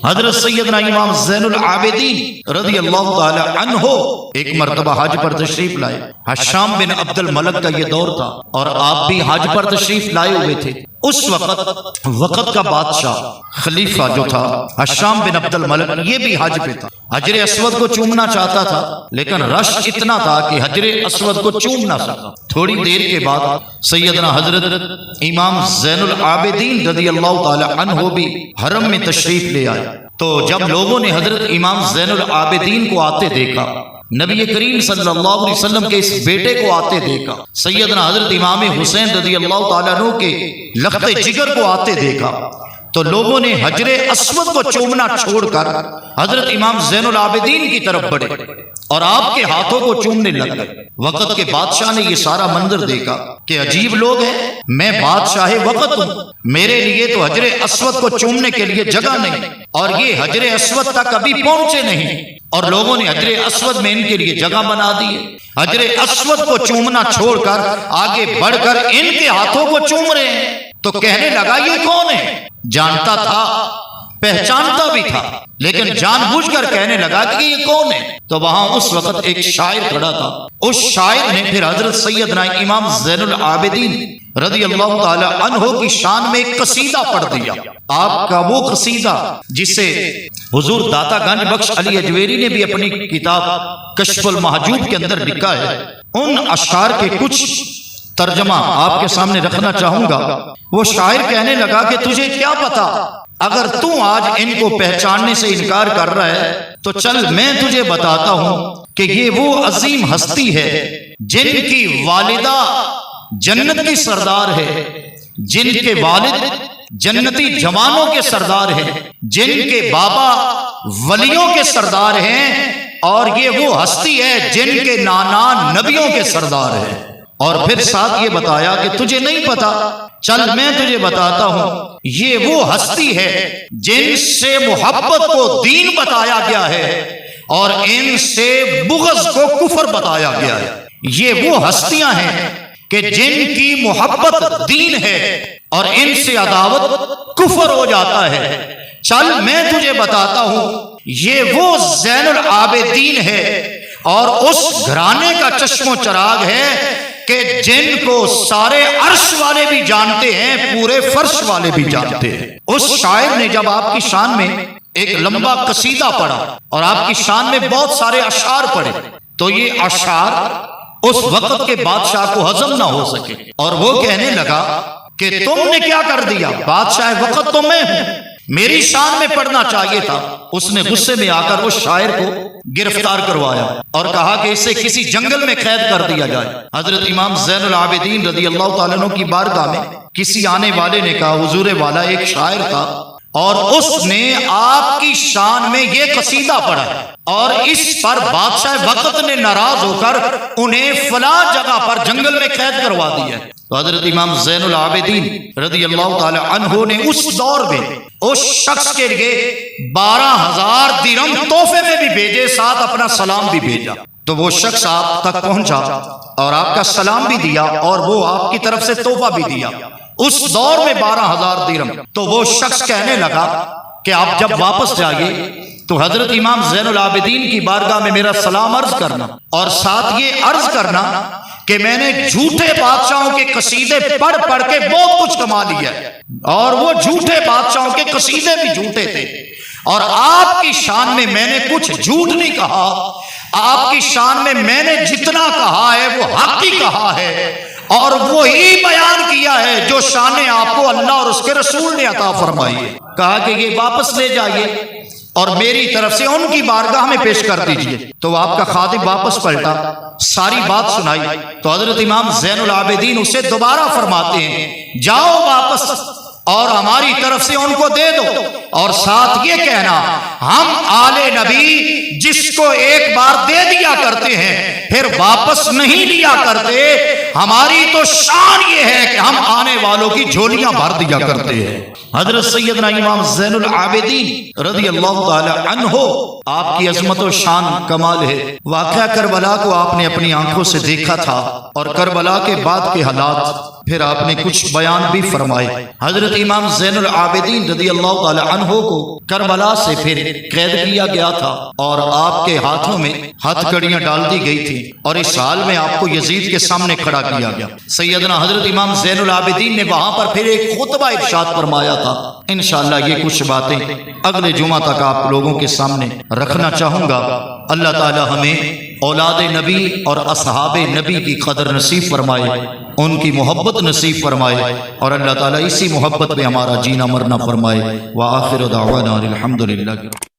حضرت سیدنا امام زین العابدین رضی اللہ تعالی عنہ ایک مرتبہ حج پر تشریف لائے. حشام بن عبد الملک کا یہ دور تھا اور آپ بھی حج پر تشریف لائے ہوئے تھے. اس وقت کا بادشاہ خلیفہ جو تھا حشام بن عبد الملک یہ بھی حج پہ تھا. حجر اسود کو چومنا چاہتا تھا لیکن رش اتنا تھا کہ حجر اسود کو چوم نہ سکا. تھوڑی دیر کے بعد سیدنا حضرت امام زین العابدین رضی اللہ تعالی عنہ بھی حرم میں تشریف لے آئے. تو جب لوگوں نے حضرت امام زین العابدین کو آتے دیکھا، نبی کریم صلی اللہ علیہ وسلم کے اس بیٹے کو آتے دیکھا، سیدنا حضرت امام حسین رضی اللہ تعالیٰ عنہ کے لخت جگر کو آتے دیکھا، تو لوگوں نے حجر اسود کو چومنا چھوڑ کر حضرت امام زین العابدین کی طرف بڑھے اور آپ کے ہاتھوں کو چومنے لگ گئے. وقت کے بادشاہ نے یہ سارا منظر دیکھا کہ عجیب لوگ ہیں، میں بادشاہ وقت ہوں، میرے لیے تو حجر اسود کو چومنے کے لیے جگہ نہیں اور یہ حجر اسود تک ابھی پہنچے نہیں، اور لوگوں نے حجر اسود میں ان کے لیے جگہ بنا دی ہے. حجر اسود کو چومنا چھوڑ کر آگے بڑھ کر ان کے ہاتھوں کو چوم رہے ہیں. تو کہنے لگا یہ کون ہے؟ جانتا تھا، پہچانتا بھی تھا، لیکن جان بوجھ کر کہنے لگا کہ یہ کون ہے. تو وہاں اس وقت ایک شاعر کھڑا تھا. اس شاعر نے پھر حضرت سیدنا امام زین العابدین رضی اللہ تعالی عنہ کی شان میں ایک قصیدہ پڑھ دیا. آپ کا وہ قصیدہ جسے حضور داتا گنج بخش علی اجویری نے بھی اپنی کتاب کشف المحجوب کے اندر لکھا ہے. ان اشعار کے کچھ ترجمہ آپ کے سامنے رکھنا چاہوں گا. وہ شاعر کہنے لگا کہ تجھے کیا پتا، اگر تو آج ان کو پہچاننے سے انکار کر رہا ہے تو چل میں تجھے بتاتا ہوں کہ یہ وہ عظیم ہستی ہے جن کی والدہ جنت کی سردار ہے، جن کے والد جنتی جوانوں کے سردار ہیں، جن کے بابا ولیوں کے سردار ہیں، اور یہ وہ ہستی ہے جن کے نانا نبیوں کے سردار ہیں. اور پھر ساتھ یہ بتایا کہ تجھے نہیں پتا، چل میں تجھے بتاتا ہوں، یہ وہ ہستی ہے جن سے محبت کو دین بتایا گیا ہے اور ان سے بغض کو کفر بتایا گیا ہے. یہ وہ ہستیاں ہیں کہ جن کی محبت دین ہے اور ان سے عداوت کفر ہو جاتا ہے. چل میں تجھے بتاتا ہوں، یہ وہ زین العابدین ہے اور اس گھرانے کا چشم و چراغ ہے کہ جن کو سارے عرش والے بھی جانتے ہیں، پورے فرش والے بھی جانتے ہیں. اس شاعر نے جب آپ کی شان میں ایک لمبا قصیدہ پڑھا اور آپ کی شان میں بہت سارے اشعار پڑھے تو یہ اشعار اس وقت کے بادشاہ کو ہضم نہ ہو سکے اور وہ کہنے لگا کہ تم نے کیا کر دیا، بادشاہ وقت تو میں ہوں، میری شان میں پڑھنا چاہیے تھا. اس نے غصے میں آ کر اس شاعر کو گرفتار کروایا اور کہا کہ اسے کسی جنگل میں قید کر دیا جائے. حضرت امام زین العابدین رضی اللہ تعالیٰ عنہ کی بارگاہ میں کسی آنے والے نے کہا حضور والا ایک شاعر تھا اور اس نے آپ کی شان میں یہ قصیدہ پڑھا اور اس پر بادشاہ وقت نے ناراض ہو کر انہیں فلاں جگہ پر جنگل میں قید کروا دیا. تو حضرت امام زین العابدین رضی اللہ تعالی عنہ نے اس دور میں اس شخص کے لیے 12,000 درہم تحفے میں بھی بھیجے، ساتھ اپنا سلام بھی بھیجا. تو وہ شخص آپ تک پہنچا اور آپ کا سلام بھی دیا اور وہ آپ کی طرف سے تحفہ بھی دیا. اس دور میں 12,000 درہم. تو وہ شخص کہنے لگا کہ آپ جب واپس جائیے تو حضرت امام زین العابدین کی بارگاہ میں میرا سلام عرض کرنا اور ساتھ یہ عرض کرنا کہ میں نے جھوٹے بادشاہوں کے قصیدے پڑھ پڑھ کے بہت کچھ کما لیا ہے اور وہ جھوٹے بادشاہوں کے قصیدے بھی جھوٹے تھے اور آپ کی شان میں میں نے کچھ جھوٹ نہیں کہا. آپ کی شان میں نے جتنا کہا ہے وہ حق ہی کہا ہے اور وہی بیان کیا ہے جو شان آپ کو اللہ اور اس کے رسول نے عطا فرمائی ہے. کہا کہ یہ واپس لے جائیے اور میری طرف سے ان کی بارگاہ میں پیش کر دیجئے. تو آپ کا خادم واپس پلٹا، ساری بات سنائی. تو حضرت امام زین العابدین اسے دوبارہ فرماتے ہیں جاؤ واپس اور ہماری طرف سے ان کو دے دو اور ساتھ یہ کہنا ہم آل نبی جس کو ایک بار دے دیا کرتے ہیں پھر واپس نہیں لیا کرتے، ہماری تو شان یہ ہے کہ ہم آنے والوں کی جھولیاں بھر دیا کرتے ہیں. حضرت سیدنا امام زین العابدین رضی اللہ تعالی عنہ، آپ کی عظمت و شان کمال ہے۔ واقعہ کربلا کو آپ نے اپنی آنکھوں سے دیکھا تھا اور کربلا کے بعد کے حالات پھر آپ نے کچھ بیان بھی فرمائے۔ حضرت امام زین العابدین رضی اللہ تعالی عنہ کو کربلا سے پھر قید کیا گیا تھا اور آپ کے ہاتھوں میں ہتھ کڑیاں ڈال دی گئی تھی اور اس حال میں آپ کو یزید کے سامنے کھڑا کیا گیا۔ سیدنا حضرت امام زین العابدین نے وہاں پر پھر ایک خطبہ ارشاد فرمایا تھا۔ انشاءاللہ یہ کچھ باتیں اگلے جمعہ تک آپ لوگوں کے سامنے رکھنا چاہوں گا۔ اللہ تعالی ہمیں اولاد نبی اور اصحاب نبی کی قدر نصیب فرمائے، ان کی محبت نصیب فرمائے اور اللہ تعالی اسی محبت میں ہمارا جینا مرنا فرمائے۔ وآخر دعوانا الحمدللہ۔